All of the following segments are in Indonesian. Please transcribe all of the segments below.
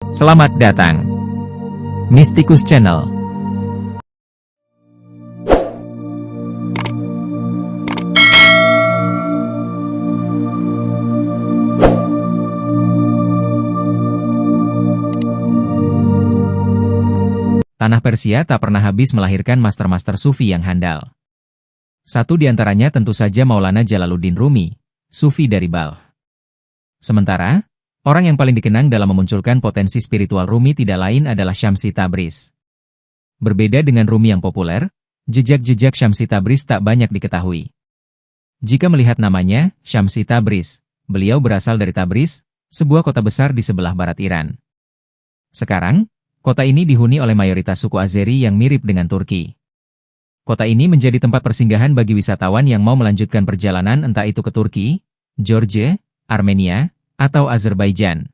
Selamat datang, Mystikus Channel. Tanah Persia tak pernah habis melahirkan master-master sufi yang handal. Satu di antaranya tentu saja Maulana Jalaluddin Rumi, sufi dari Balkh. Sementara, orang yang paling dikenang dalam memunculkan potensi spiritual Rumi tidak lain adalah Syamsi Tabriz. Berbeda dengan Rumi yang populer, jejak-jejak Syamsi Tabriz tak banyak diketahui. Jika melihat namanya, Syamsi Tabriz, beliau berasal dari Tabriz, sebuah kota besar di sebelah barat Iran. Sekarang, kota ini dihuni oleh mayoritas suku Azeri yang mirip dengan Turki. Kota ini menjadi tempat persinggahan bagi wisatawan yang mau melanjutkan perjalanan entah itu ke Turki, Georgia, Armenia, atau Azerbaijan.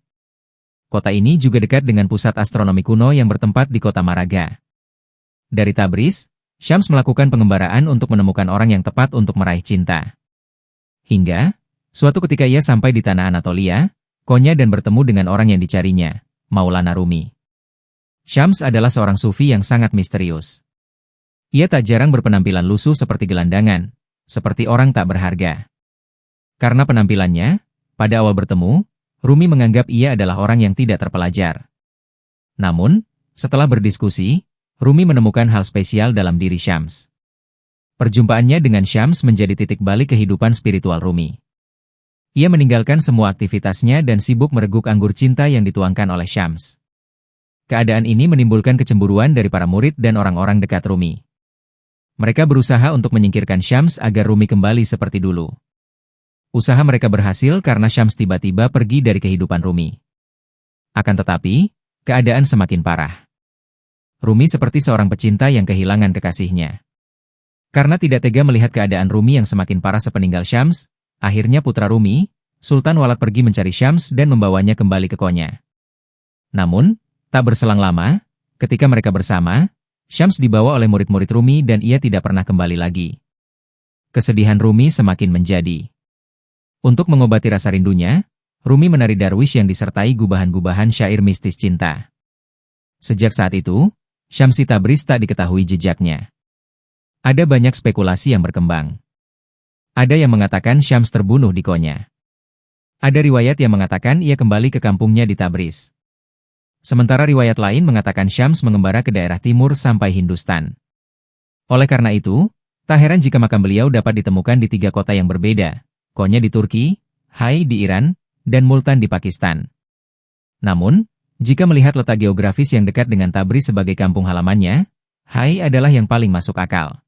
Kota ini juga dekat dengan pusat astronomi kuno yang bertempat di kota Maraga. Dari Tabriz, Syams melakukan pengembaraan untuk menemukan orang yang tepat untuk meraih cinta. Hingga, suatu ketika ia sampai di tanah Anatolia, Konya dan bertemu dengan orang yang dicarinya, Maulana Rumi. Syams adalah seorang sufi yang sangat misterius. Ia tak jarang berpenampilan lusuh seperti gelandangan, seperti orang tak berharga. Karena penampilannya, pada awal bertemu, Rumi menganggap ia adalah orang yang tidak terpelajar. Namun, setelah berdiskusi, Rumi menemukan hal spesial dalam diri Syams. Perjumpaannya dengan Syams menjadi titik balik kehidupan spiritual Rumi. Ia meninggalkan semua aktivitasnya dan sibuk mereguk anggur cinta yang dituangkan oleh Syams. Keadaan ini menimbulkan kecemburuan dari para murid dan orang-orang dekat Rumi. Mereka berusaha untuk menyingkirkan Syams agar Rumi kembali seperti dulu. Usaha mereka berhasil karena Syams tiba-tiba pergi dari kehidupan Rumi. Akan tetapi, keadaan semakin parah. Rumi seperti seorang pecinta yang kehilangan kekasihnya. Karena tidak tega melihat keadaan Rumi yang semakin parah sepeninggal Syams, akhirnya putra Rumi, Sultan Walad pergi mencari Syams dan membawanya kembali ke Konya. Namun, tak berselang lama, ketika mereka bersama, Syams dibawa oleh murid-murid Rumi dan ia tidak pernah kembali lagi. Kesedihan Rumi semakin menjadi. Untuk mengobati rasa rindunya, Rumi menari darwish yang disertai gubahan-gubahan syair mistis cinta. Sejak saat itu, Syamsi Tabriz tak diketahui jejaknya. Ada banyak spekulasi yang berkembang. Ada yang mengatakan Syams terbunuh di Konya. Ada riwayat yang mengatakan ia kembali ke kampungnya di Tabriz. Sementara riwayat lain mengatakan Syams mengembara ke daerah timur sampai Hindustan. Oleh karena itu, tak heran jika makam beliau dapat ditemukan di 3 kota yang berbeda, Konya di Turki, Hai di Iran, dan Multan di Pakistan. Namun, jika melihat letak geografis yang dekat dengan Tabriz sebagai kampung halamannya, Hai adalah yang paling masuk akal.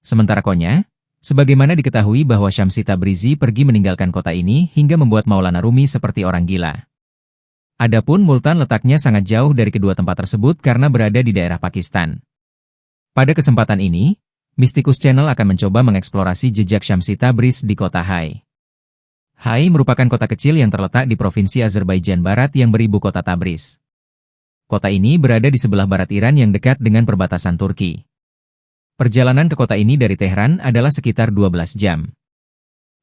Sementara Konya, sebagaimana diketahui bahwa Syamsi Tabrizi pergi meninggalkan kota ini hingga membuat Maulana Rumi seperti orang gila. Adapun Multan letaknya sangat jauh dari kedua tempat tersebut karena berada di daerah Pakistan. Pada kesempatan ini, Mystikus Channel akan mencoba mengeksplorasi jejak Syamsi Tabriz di kota Hai. Hai merupakan kota kecil yang terletak di provinsi Azerbaijan Barat yang beribu kota Tabriz. Kota ini berada di sebelah barat Iran yang dekat dengan perbatasan Turki. Perjalanan ke kota ini dari Tehran adalah sekitar 12 jam.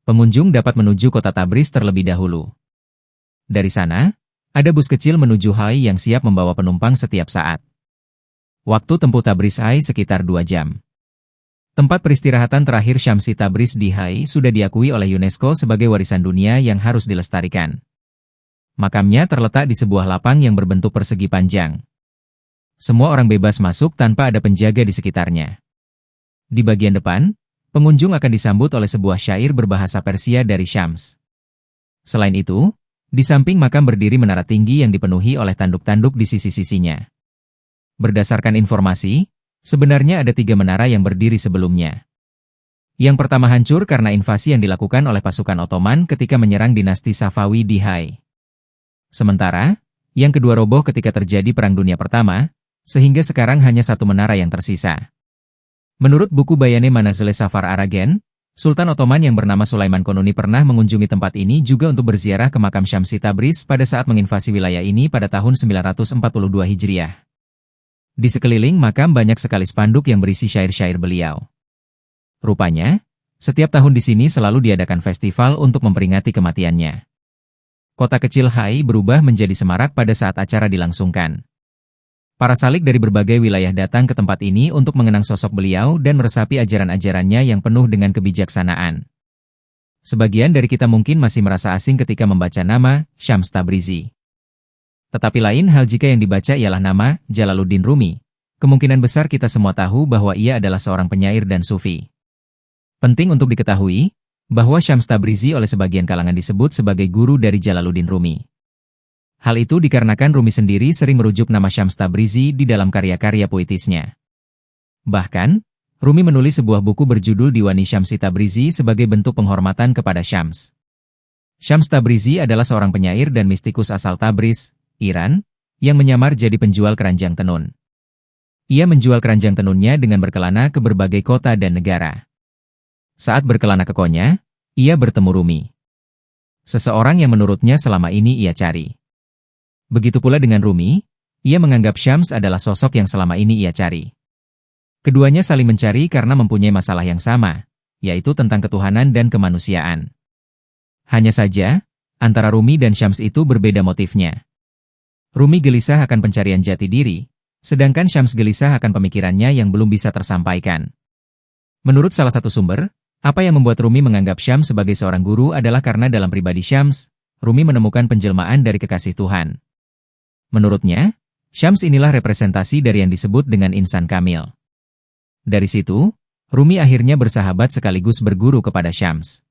Pengunjung dapat menuju kota Tabriz terlebih dahulu. Dari sana, ada bus kecil menuju Hai yang siap membawa penumpang setiap saat. Waktu tempuh Tabriz Hai sekitar 2 jam. Tempat peristirahatan terakhir Syamsi Tabriz di Hai sudah diakui oleh UNESCO sebagai warisan dunia yang harus dilestarikan. Makamnya terletak di sebuah lapang yang berbentuk persegi panjang. Semua orang bebas masuk tanpa ada penjaga di sekitarnya. Di bagian depan, pengunjung akan disambut oleh sebuah syair berbahasa Persia dari Syams. Selain itu, di samping makam berdiri menara tinggi yang dipenuhi oleh tanduk-tanduk di sisi-sisinya. Berdasarkan informasi, sebenarnya ada 3 menara yang berdiri sebelumnya. Yang pertama hancur karena invasi yang dilakukan oleh pasukan Ottoman ketika menyerang dinasti Safawi di Hai. Sementara, yang kedua roboh ketika terjadi Perang Dunia Pertama, sehingga sekarang hanya 1 menara yang tersisa. Menurut buku Bayane Manazil Safar Aragen, Sultan Ottoman yang bernama Sulaiman Konuni pernah mengunjungi tempat ini juga untuk berziarah ke makam Syamsi Tabriz pada saat menginvasi wilayah ini pada tahun 942 Hijriah. Di sekeliling makam banyak sekali spanduk yang berisi syair-syair beliau. Rupanya, setiap tahun di sini selalu diadakan festival untuk memperingati kematiannya. Kota kecil Hai berubah menjadi semarak pada saat acara dilangsungkan. Para salik dari berbagai wilayah datang ke tempat ini untuk mengenang sosok beliau dan meresapi ajaran-ajarannya yang penuh dengan kebijaksanaan. Sebagian dari kita mungkin masih merasa asing ketika membaca nama Syams Tabrizi. Tetapi lain hal jika yang dibaca ialah nama Jalaluddin Rumi. Kemungkinan besar kita semua tahu bahwa ia adalah seorang penyair dan sufi. Penting untuk diketahui bahwa Syams Tabrizi oleh sebagian kalangan disebut sebagai guru dari Jalaluddin Rumi. Hal itu dikarenakan Rumi sendiri sering merujuk nama Syams Tabrizi di dalam karya-karya puitisnya. Bahkan, Rumi menulis sebuah buku berjudul Diwani Syamsi Tabrizi sebagai bentuk penghormatan kepada Syams. Syams Tabrizi adalah seorang penyair dan mistikus asal Tabriz, Iran, yang menyamar jadi penjual keranjang tenun. Ia menjual keranjang tenunnya dengan berkelana ke berbagai kota dan negara. Saat berkelana ke Konya, ia bertemu Rumi. Seseorang yang menurutnya selama ini ia cari. Begitu pula dengan Rumi, ia menganggap Syams adalah sosok yang selama ini ia cari. Keduanya saling mencari karena mempunyai masalah yang sama, yaitu tentang ketuhanan dan kemanusiaan. Hanya saja, antara Rumi dan Syams itu berbeda motifnya. Rumi gelisah akan pencarian jati diri, sedangkan Syams gelisah akan pemikirannya yang belum bisa tersampaikan. Menurut salah satu sumber, apa yang membuat Rumi menganggap Syams sebagai seorang guru adalah karena dalam pribadi Syams, Rumi menemukan penjelmaan dari kekasih Tuhan. Menurutnya, Syams inilah representasi dari yang disebut dengan insan kamil. Dari situ, Rumi akhirnya bersahabat sekaligus berguru kepada Syams.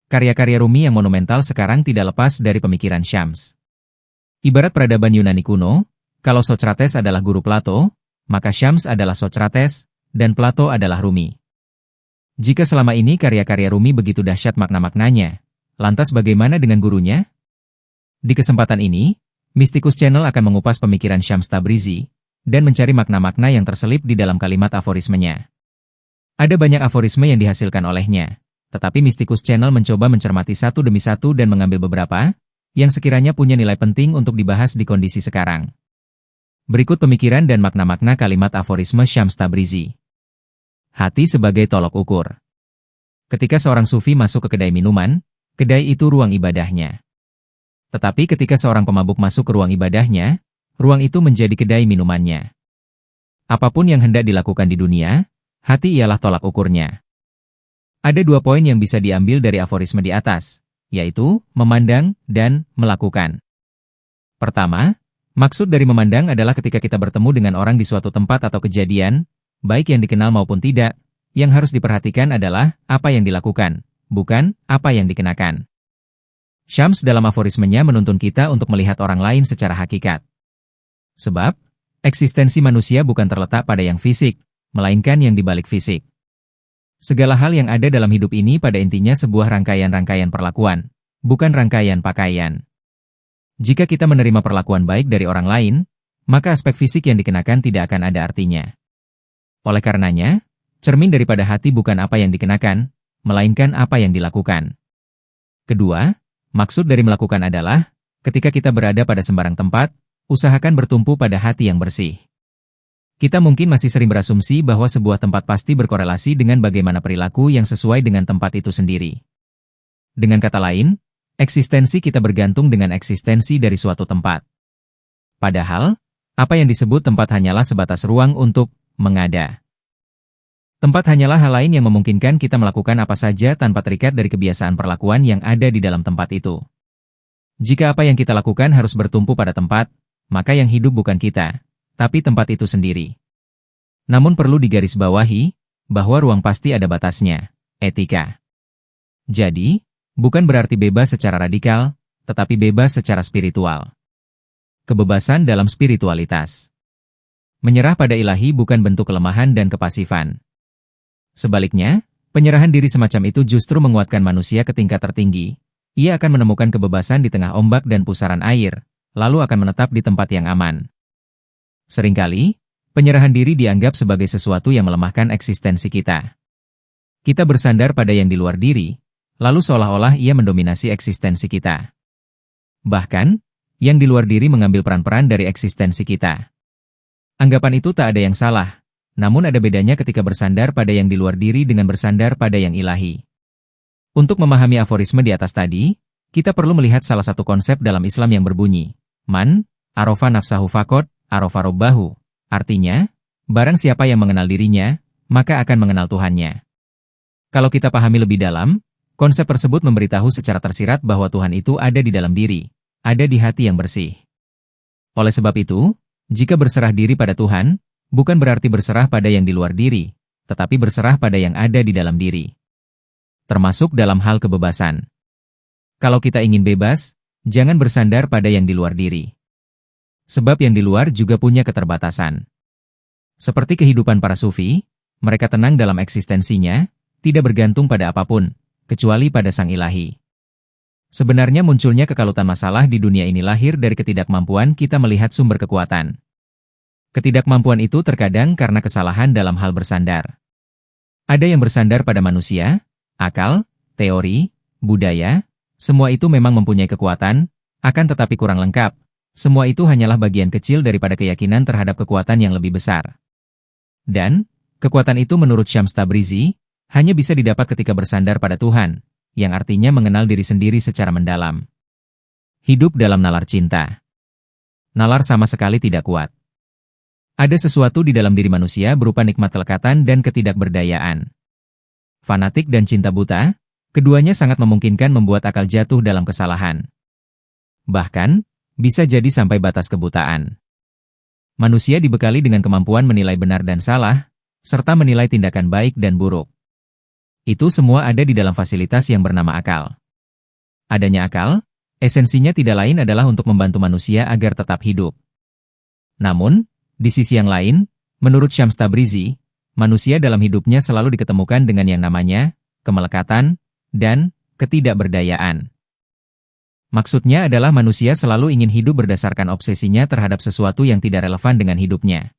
Karya-karya Rumi yang monumental sekarang tidak lepas dari pemikiran Syams. Ibarat peradaban Yunani kuno, kalau Socrates adalah guru Plato, maka Syams adalah Socrates, dan Plato adalah Rumi. Jika selama ini karya-karya Rumi begitu dahsyat makna-maknanya, lantas bagaimana dengan gurunya? Di kesempatan ini, Mystikus Channel akan mengupas pemikiran Syams Tabrizi, dan mencari makna-makna yang terselip di dalam kalimat aforismenya. Ada banyak aforisme yang dihasilkan olehnya, tetapi Mystikus Channel mencoba mencermati satu demi satu dan mengambil beberapa, yang sekiranya punya nilai penting untuk dibahas di kondisi sekarang. Berikut pemikiran dan makna-makna kalimat aforisme Syams Tabrizi. Hati sebagai tolok ukur. Ketika seorang sufi masuk ke kedai minuman, kedai itu ruang ibadahnya. Tetapi ketika seorang pemabuk masuk ke ruang ibadahnya, ruang itu menjadi kedai minumannya. Apapun yang hendak dilakukan di dunia, hati ialah tolak ukurnya. Ada dua poin yang bisa diambil dari aforisme di atas, yaitu memandang dan melakukan. Pertama, maksud dari memandang adalah ketika kita bertemu dengan orang di suatu tempat atau kejadian, baik yang dikenal maupun tidak, yang harus diperhatikan adalah apa yang dilakukan, bukan apa yang dikenakan. Syams dalam aforismenya menuntun kita untuk melihat orang lain secara hakikat. Sebab, eksistensi manusia bukan terletak pada yang fisik, melainkan yang dibalik fisik. Segala hal yang ada dalam hidup ini pada intinya sebuah rangkaian-rangkaian perlakuan, bukan rangkaian pakaian. Jika kita menerima perlakuan baik dari orang lain, maka aspek fisik yang dikenakan tidak akan ada artinya. Oleh karenanya, cermin daripada hati bukan apa yang dikenakan, melainkan apa yang dilakukan. Kedua, maksud dari melakukan adalah, ketika kita berada pada sembarang tempat, usahakan bertumpu pada hati yang bersih. Kita mungkin masih sering berasumsi bahwa sebuah tempat pasti berkorelasi dengan bagaimana perilaku yang sesuai dengan tempat itu sendiri. Dengan kata lain, eksistensi kita bergantung dengan eksistensi dari suatu tempat. Padahal, apa yang disebut tempat hanyalah sebatas ruang untuk mengada. Tempat hanyalah hal lain yang memungkinkan kita melakukan apa saja tanpa terikat dari kebiasaan perlakuan yang ada di dalam tempat itu. Jika apa yang kita lakukan harus bertumpu pada tempat, maka yang hidup bukan kita, tapi tempat itu sendiri. Namun perlu digarisbawahi, bahwa ruang pasti ada batasnya, etika. Jadi, bukan berarti bebas secara radikal, tetapi bebas secara spiritual. Kebebasan dalam spiritualitas. Menyerah pada ilahi bukan bentuk kelemahan dan kepasifan. Sebaliknya, penyerahan diri semacam itu justru menguatkan manusia ke tingkat tertinggi. Ia akan menemukan kebebasan di tengah ombak dan pusaran air, lalu akan menetap di tempat yang aman. Seringkali, penyerahan diri dianggap sebagai sesuatu yang melemahkan eksistensi kita. Kita bersandar pada yang di luar diri, lalu seolah-olah ia mendominasi eksistensi kita. Bahkan, yang di luar diri mengambil peran-peran dari eksistensi kita. Anggapan itu tak ada yang salah, namun ada bedanya ketika bersandar pada yang di luar diri dengan bersandar pada yang ilahi. Untuk memahami aforisme di atas tadi, kita perlu melihat salah satu konsep dalam Islam yang berbunyi, Man, arofa nafsahu fakot, arofa robbahu. Artinya, barang siapa yang mengenal dirinya, maka akan mengenal Tuhannya. Kalau kita pahami lebih dalam, konsep tersebut memberitahu secara tersirat bahwa Tuhan itu ada di dalam diri, ada di hati yang bersih. Oleh sebab itu, jika berserah diri pada Tuhan, bukan berarti berserah pada yang di luar diri, tetapi berserah pada yang ada di dalam diri. Termasuk dalam hal kebebasan. Kalau kita ingin bebas, jangan bersandar pada yang di luar diri. Sebab yang di luar juga punya keterbatasan. Seperti kehidupan para sufi, mereka tenang dalam eksistensinya, tidak bergantung pada apapun, kecuali pada Sang Ilahi. Sebenarnya munculnya kekalutan masalah di dunia ini lahir dari ketidakmampuan kita melihat sumber kekuatan. Ketidakmampuan itu terkadang karena kesalahan dalam hal bersandar. Ada yang bersandar pada manusia, akal, teori, budaya, semua itu memang mempunyai kekuatan, akan tetapi kurang lengkap. Semua itu hanyalah bagian kecil daripada keyakinan terhadap kekuatan yang lebih besar. Dan, kekuatan itu menurut Syams Tabrizi, hanya bisa didapat ketika bersandar pada Tuhan, yang artinya mengenal diri sendiri secara mendalam. Hidup dalam nalar cinta. Nalar sama sekali tidak kuat. Ada sesuatu di dalam diri manusia berupa nikmat kelekatan dan ketidakberdayaan. Fanatik dan cinta buta, keduanya sangat memungkinkan membuat akal jatuh dalam kesalahan. Bahkan, bisa jadi sampai batas kebutaan. Manusia dibekali dengan kemampuan menilai benar dan salah, serta menilai tindakan baik dan buruk. Itu semua ada di dalam fasilitas yang bernama akal. Adanya akal, esensinya tidak lain adalah untuk membantu manusia agar tetap hidup. Namun, di sisi yang lain, menurut Syams Tabrizi, manusia dalam hidupnya selalu diketemukan dengan yang namanya kemelekatan dan ketidakberdayaan. Maksudnya adalah manusia selalu ingin hidup berdasarkan obsesinya terhadap sesuatu yang tidak relevan dengan hidupnya.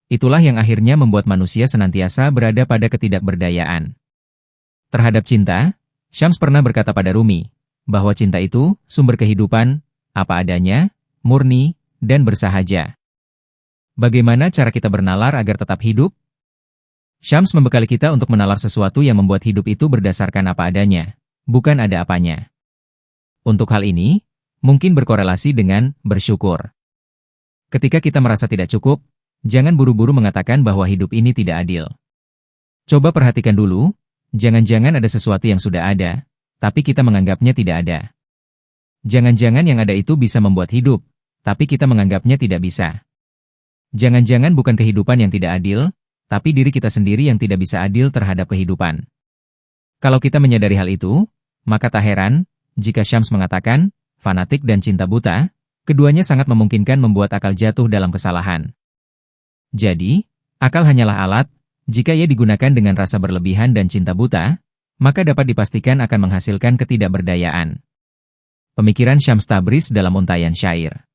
Itulah yang akhirnya membuat manusia senantiasa berada pada ketidakberdayaan. Terhadap cinta, Syams pernah berkata pada Rumi, bahwa cinta itu sumber kehidupan, apa adanya, murni, dan bersahaja. Bagaimana cara kita bernalar agar tetap hidup? Syams membekali kita untuk menalar sesuatu yang membuat hidup itu berdasarkan apa adanya, bukan ada apanya. Untuk hal ini, mungkin berkorelasi dengan bersyukur. Ketika kita merasa tidak cukup, jangan buru-buru mengatakan bahwa hidup ini tidak adil. Coba perhatikan dulu, jangan-jangan ada sesuatu yang sudah ada, tapi kita menganggapnya tidak ada. Jangan-jangan yang ada itu bisa membuat hidup, tapi kita menganggapnya tidak bisa. Jangan-jangan bukan kehidupan yang tidak adil, tapi diri kita sendiri yang tidak bisa adil terhadap kehidupan. Kalau kita menyadari hal itu, maka tak heran, jika Syams mengatakan, fanatik dan cinta buta, keduanya sangat memungkinkan membuat akal jatuh dalam kesalahan. Jadi, akal hanyalah alat, jika ia digunakan dengan rasa berlebihan dan cinta buta, maka dapat dipastikan akan menghasilkan ketidakberdayaan. Pemikiran Syams Tabriz dalam untayan syair.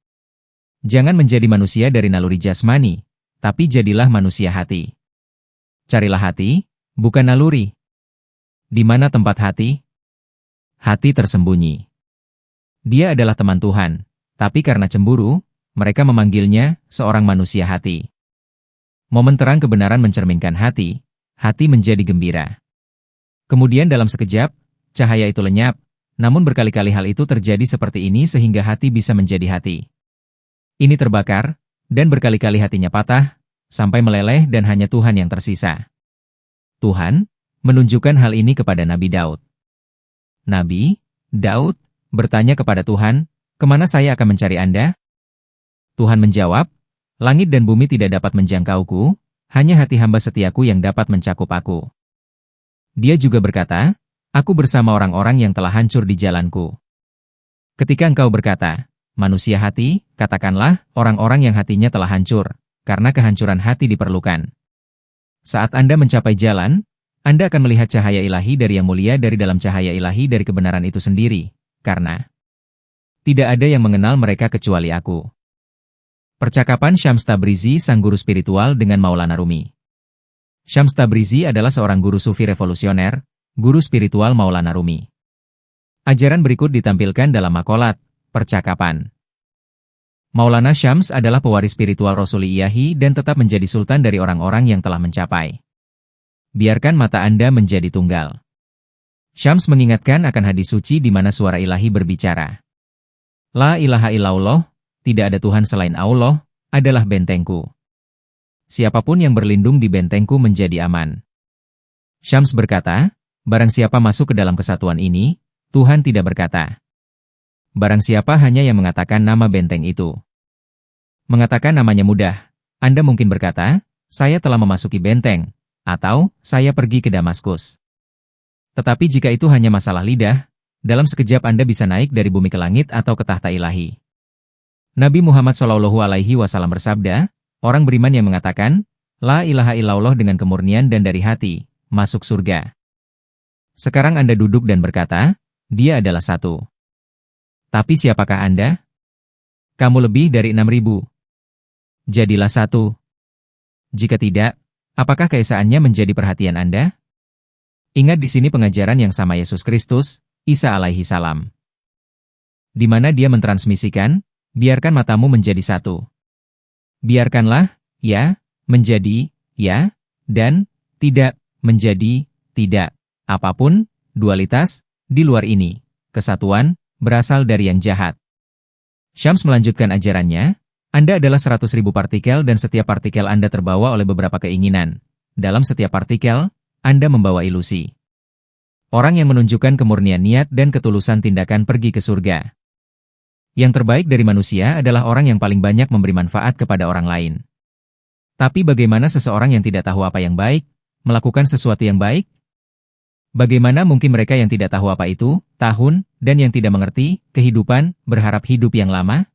Jangan menjadi manusia dari naluri jasmani, tapi jadilah manusia hati. Carilah hati, bukan naluri. Di mana tempat hati? Hati tersembunyi. Dia adalah teman Tuhan, tapi karena cemburu, mereka memanggilnya seorang manusia hati. Momen terang kebenaran mencerminkan hati, hati menjadi gembira. Kemudian dalam sekejap, cahaya itu lenyap, namun berkali-kali hal itu terjadi seperti ini sehingga hati bisa menjadi hati. Ini terbakar, dan berkali-kali hatinya patah, sampai meleleh dan hanya Tuhan yang tersisa. Tuhan menunjukkan hal ini kepada Nabi Daud. Nabi Daud bertanya kepada Tuhan, "Kemana saya akan mencari Anda?" Tuhan menjawab, "Langit dan bumi tidak dapat menjangkauku, hanya hati hamba setiaku yang dapat mencakup aku." Dia juga berkata, "Aku bersama orang-orang yang telah hancur di jalanku." Ketika engkau berkata, manusia hati, katakanlah orang-orang yang hatinya telah hancur, karena kehancuran hati diperlukan. Saat Anda mencapai jalan, Anda akan melihat cahaya ilahi dari yang mulia dari dalam cahaya ilahi dari kebenaran itu sendiri, karena tidak ada yang mengenal mereka kecuali aku. Percakapan Syams Tabrizi, sang guru spiritual dengan Maulana Rumi. Syams Tabrizi adalah seorang guru sufi revolusioner, guru spiritual Maulana Rumi. Ajaran berikut ditampilkan dalam makolat, percakapan. Maulana Syams adalah pewaris spiritual Rasuliyahi dan tetap menjadi sultan dari orang-orang yang telah mencapai. Biarkan mata Anda menjadi tunggal. Syams mengingatkan akan hadis suci di mana suara ilahi berbicara. La ilaha illallah, tidak ada Tuhan selain Allah, adalah bentengku. Siapapun yang berlindung di bentengku menjadi aman. Syams berkata, barang siapa masuk ke dalam kesatuan ini, Tuhan tidak berkata. Barang siapa hanya yang mengatakan nama benteng itu. Mengatakan namanya mudah. Anda mungkin berkata, saya telah memasuki benteng, atau saya pergi ke Damaskus. Tetapi jika itu hanya masalah lidah, dalam sekejap Anda bisa naik dari bumi ke langit atau ke tahta ilahi. Nabi Muhammad SAW bersabda, orang beriman yang mengatakan, La ilaha illallah dengan kemurnian dan dari hati, masuk surga. Sekarang Anda duduk dan berkata, dia adalah satu. Tapi siapakah Anda? Kamu lebih dari 6.000. Jadilah satu. Jika tidak, apakah keesaannya menjadi perhatian Anda? Ingat di sini pengajaran yang sama Yesus Kristus, Isa alaihi salam. Di mana dia mentransmisikan, biarkan matamu menjadi satu. Biarkanlah, ya, menjadi, ya, dan, tidak, menjadi, tidak. Apapun, dualitas, di luar ini, kesatuan, berasal dari yang jahat. Syams melanjutkan ajarannya, Anda adalah 100.000 partikel dan setiap partikel Anda terbawa oleh beberapa keinginan. Dalam setiap partikel, Anda membawa ilusi. Orang yang menunjukkan kemurnian niat dan ketulusan tindakan pergi ke surga. Yang terbaik dari manusia adalah orang yang paling banyak memberi manfaat kepada orang lain. Tapi bagaimana seseorang yang tidak tahu apa yang baik, melakukan sesuatu yang baik? Bagaimana mungkin mereka yang tidak tahu apa itu, tahun, dan yang tidak mengerti, kehidupan, berharap hidup yang lama?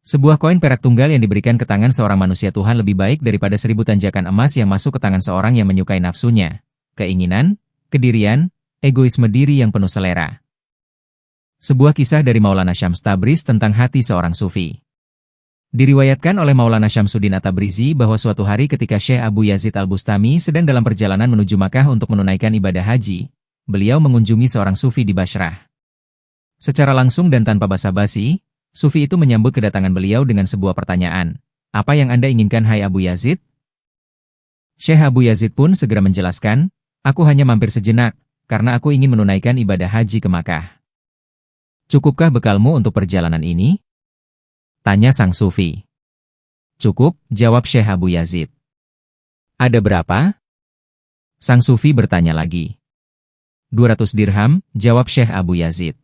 Sebuah koin perak tunggal yang diberikan ke tangan seorang manusia Tuhan lebih baik daripada 1000 tanjakan emas yang masuk ke tangan seorang yang menyukai nafsunya, keinginan, kedirian, egoisme diri yang penuh selera. Sebuah kisah dari Maulana Syams Tabriz tentang hati seorang sufi. Diriwayatkan oleh Maulana Syamsuddin At-Tabrizi bahwa suatu hari ketika Syekh Abu Yazid Al-Bustami sedang dalam perjalanan menuju Makkah untuk menunaikan ibadah haji, beliau mengunjungi seorang sufi di Bashrah. Secara langsung dan tanpa basa-basi, sufi itu menyambut kedatangan beliau dengan sebuah pertanyaan. Apa yang Anda inginkan hai Abu Yazid? Syekh Abu Yazid pun segera menjelaskan, aku hanya mampir sejenak, karena aku ingin menunaikan ibadah haji ke Makkah. Cukupkah bekalmu untuk perjalanan ini? Tanya sang sufi. Cukup, jawab Syekh Abu Yazid. Ada berapa? Sang sufi bertanya lagi. 200 dirham, jawab Syekh Abu Yazid.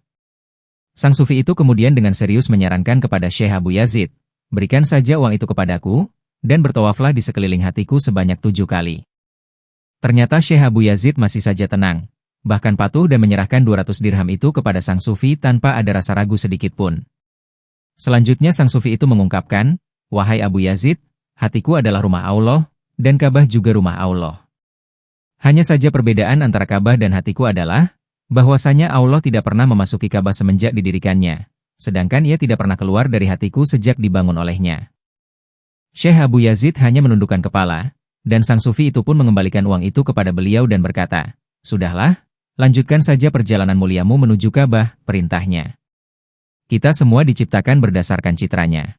Sang sufi itu kemudian dengan serius menyarankan kepada Syekh Abu Yazid, berikan saja uang itu kepadaku, dan bertawaflah di sekeliling hatiku sebanyak 7 kali. Ternyata Syekh Abu Yazid masih saja tenang, bahkan patuh dan menyerahkan 200 dirham itu kepada sang sufi tanpa ada rasa ragu sedikitpun. Selanjutnya sang sufi itu mengungkapkan, wahai Abu Yazid, hatiku adalah rumah Allah, dan Ka'bah juga rumah Allah. Hanya saja perbedaan antara Ka'bah dan hatiku adalah, bahwasanya Allah tidak pernah memasuki Ka'bah semenjak didirikannya, sedangkan ia tidak pernah keluar dari hatiku sejak dibangun olehnya. Syekh Abu Yazid hanya menundukkan kepala, dan sang sufi itu pun mengembalikan uang itu kepada beliau dan berkata, sudahlah, lanjutkan saja perjalanan muliamu menuju Ka'bah, perintahnya. Kita semua diciptakan berdasarkan citranya.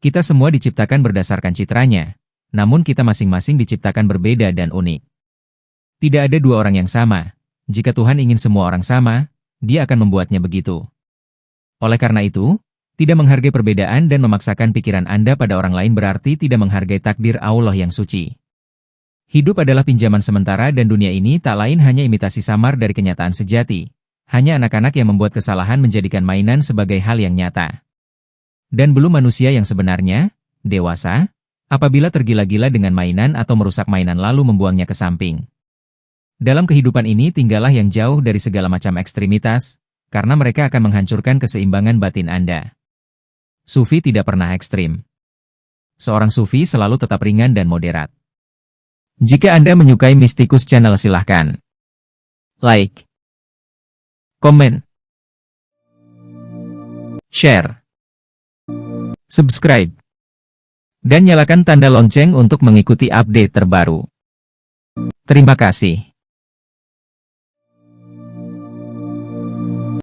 Kita semua diciptakan berdasarkan citranya, namun kita masing-masing diciptakan berbeda dan unik. Tidak ada dua orang yang sama. Jika Tuhan ingin semua orang sama, Dia akan membuatnya begitu. Oleh karena itu, tidak menghargai perbedaan dan memaksakan pikiran Anda pada orang lain berarti tidak menghargai takdir Allah yang suci. Hidup adalah pinjaman sementara dan dunia ini tak lain hanya imitasi samar dari kenyataan sejati. Hanya anak-anak yang membuat kesalahan menjadikan mainan sebagai hal yang nyata. Dan belum manusia yang sebenarnya, dewasa, apabila tergila-gila dengan mainan atau merusak mainan lalu membuangnya ke samping. Dalam kehidupan ini tinggallah yang jauh dari segala macam ekstremitas, karena mereka akan menghancurkan keseimbangan batin Anda. Sufi tidak pernah ekstrim. Seorang sufi selalu tetap ringan dan moderat. Jika Anda menyukai Mistikus Channel silahkan like, komen, share, subscribe, dan nyalakan tanda lonceng untuk mengikuti update terbaru. Terima kasih.